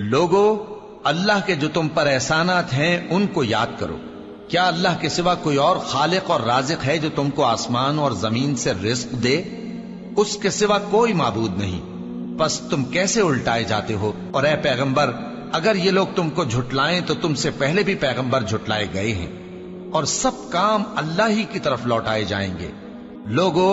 لوگو، اللہ کے جو تم پر احسانات ہیں ان کو یاد کرو۔ کیا اللہ کے سوا کوئی اور خالق اور رازق ہے جو تم کو آسمان اور زمین سے رزق دے؟ اس کے سوا کوئی معبود نہیں۔ پس تم کیسے الٹائے جاتے ہو؟ اور اے پیغمبر، اگر یہ لوگ تم کو جھٹلائیں تو تم سے پہلے بھی پیغمبر جھٹلائے گئے ہیں، اور سب کام اللہ ہی کی طرف لوٹائے جائیں گے۔ لوگو،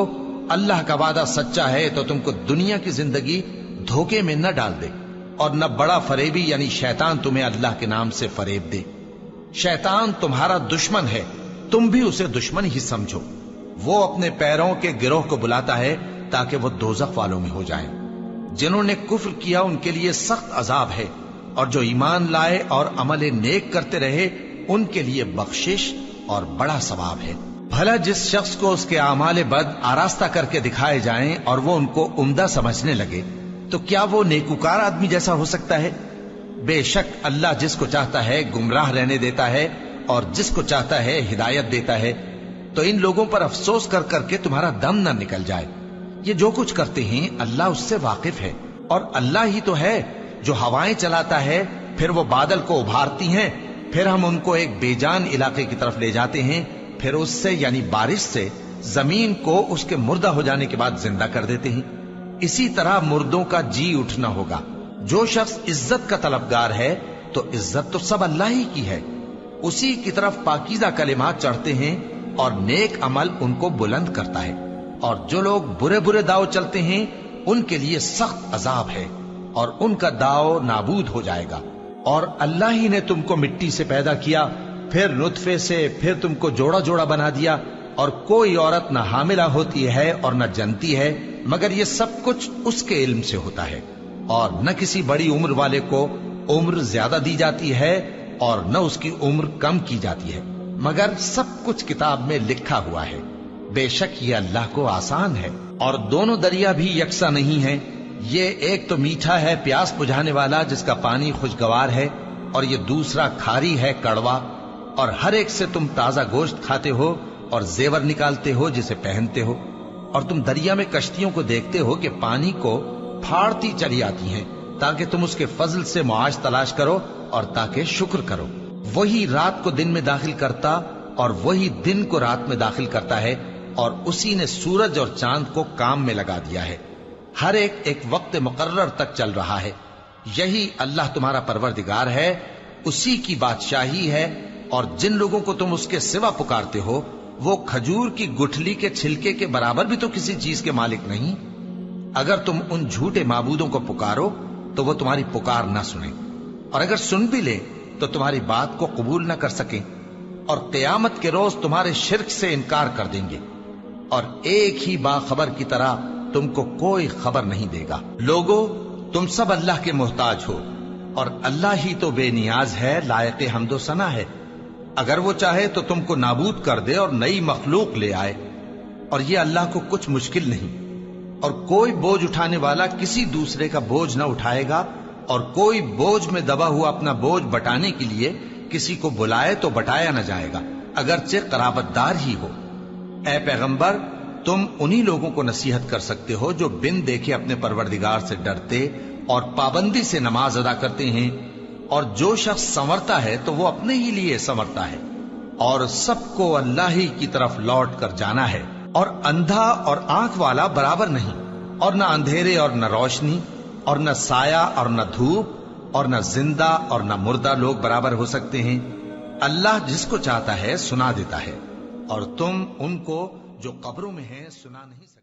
اللہ کا وعدہ سچا ہے تو تم کو دنیا کی زندگی دھوکے میں نہ ڈال دے، اور نہ بڑا فریبی یعنی شیطان تمہیں اللہ کے نام سے فریب دے۔ شیطان تمہارا دشمن ہے، تم بھی اسے دشمن ہی سمجھو۔ وہ اپنے پیروں کے گروہ کو بلاتا ہے تاکہ وہ دوزخ والوں میں ہو جائیں۔ جنہوں نے کفر کیا ان کے لیے سخت عذاب ہے، اور جو ایمان لائے اور عمل نیک کرتے رہے ان کے لیے بخشش اور بڑا ثواب ہے۔ بھلا جس شخص کو اس کے اعمال بد آراستہ کر کے دکھائے جائیں اور وہ ان کو عمدہ سمجھنے لگے تو کیا وہ نیکوکار آدمی جیسا ہو سکتا ہے؟ بے شک اللہ جس کو چاہتا ہے گمراہ رہنے دیتا ہے اور جس کو چاہتا ہے ہدایت دیتا ہے۔ تو ان لوگوں پر افسوس کر کر کے تمہارا دم نہ نکل جائے۔ یہ جو کچھ کرتے ہیں اللہ اس سے واقف ہے، اور اللہ ہی تو ہے جو ہوائیں چلاتا ہے، پھر وہ بادل کو ابھارتی ہیں، پھر ہم ان کو ایک بے جان علاقے کی طرف لے جاتے ہیں، پھر اس سے یعنی بارش سے زمین کو اس کے مردہ ہو جانے کے بعد زندہ کر دیتے ہیں۔ اسی طرح مردوں کا جی اٹھنا ہوگا۔ جو شخص عزت کا طلبگار ہے تو عزت تو سب اللہ ہی کی ہے، اسی کی طرف پاکیزہ کلمات چڑھتے ہیں اور نیک عمل ان کو بلند کرتا ہے۔ اور جو لوگ برے برے داؤ چلتے ہیں ان کے لیے سخت عذاب ہے، اور ان کا داؤ نابود ہو جائے گا۔ اور اللہ ہی نے تم کو مٹی سے پیدا کیا، پھر نطفے سے، پھر تم کو جوڑا جوڑا بنا دیا، اور کوئی عورت نہ حاملہ ہوتی ہے اور نہ جنتی ہے، مگر یہ سب کچھ اس کے علم سے ہوتا ہے۔ اور نہ کسی بڑی عمر والے کو عمر زیادہ دی جاتی ہے اور نہ اس کی عمر کم کی جاتی ہے، مگر سب کچھ کتاب میں لکھا ہوا ہے۔ بے شک یہ اللہ کو آسان ہے۔ اور دونوں دریا بھی یکساں نہیں ہیں، یہ ایک تو میٹھا ہے پیاس بجھانے والا جس کا پانی خوشگوار ہے، اور یہ دوسرا کھاری ہے کڑوا۔ اور ہر ایک سے تم تازہ گوشت کھاتے ہو اور زیور نکالتے ہو جسے پہنتے ہو۔ اور تم دریا میں کشتیوں کو دیکھتے ہو کہ پانی کو پھاڑتی چلی آتی ہیں، تاکہ تم اس کے فضل سے معاش تلاش کرو اور تاکہ شکر کرو۔ وہی رات کو دن میں داخل کرتا اور وہی دن کو رات میں داخل کرتا ہے، اور اسی نے سورج اور چاند کو کام میں لگا دیا ہے۔ ہر ایک ایک وقت مقرر تک چل رہا ہے۔ یہی اللہ تمہارا پروردگار ہے، اسی کی بادشاہی ہے۔ اور جن لوگوں کو تم اس کے سوا پکارتے ہو وہ کھجور کی گٹھلی کے چھلکے کے برابر بھی تو کسی چیز کے مالک نہیں۔ اگر تم ان جھوٹے معبودوں کو پکارو تو وہ تمہاری پکار نہ سنیں، اور اگر سن بھی لے تو تمہاری بات کو قبول نہ کر سکیں، اور قیامت کے روز تمہارے شرک سے انکار کر دیں گے، اور ایک ہی باخبر کی طرح تم کو کوئی خبر نہیں دے گا۔ لوگو، تم سب اللہ کے محتاج ہو، اور اللہ ہی تو بے نیاز ہے، لائق حمد و ثنا ہے۔ اگر وہ چاہے تو تم کو نابود کر دے اور نئی مخلوق لے آئے، اور یہ اللہ کو کچھ مشکل نہیں۔ اور کوئی بوجھ اٹھانے والا کسی دوسرے کا بوجھ نہ اٹھائے گا، اور کوئی بوجھ میں دبا ہوا اپنا بوجھ بٹانے کے لیے کسی کو بلائے تو بٹایا نہ جائے گا، اگرچہ قرابت دار ہی ہو۔ اے پیغمبر، تم انہی لوگوں کو نصیحت کر سکتے ہو جو بن دیکھے اپنے پروردگار سے ڈرتے اور پابندی سے نماز ادا کرتے ہیں، اور جو شخص سنورتا ہے تو وہ اپنے ہی لیے سنورتا ہے، اور سب کو اللہ ہی کی طرف لوٹ کر جانا ہے۔ اور اندھا اور آنکھ والا برابر نہیں، اور نہ اندھیرے اور نہ روشنی، اور نہ سایہ اور نہ دھوپ، اور نہ زندہ اور نہ مردہ لوگ برابر ہو سکتے ہیں۔ اللہ جس کو چاہتا ہے سنا دیتا ہے، اور تم ان کو جو قبروں میں ہیں سنا نہیں سکتے۔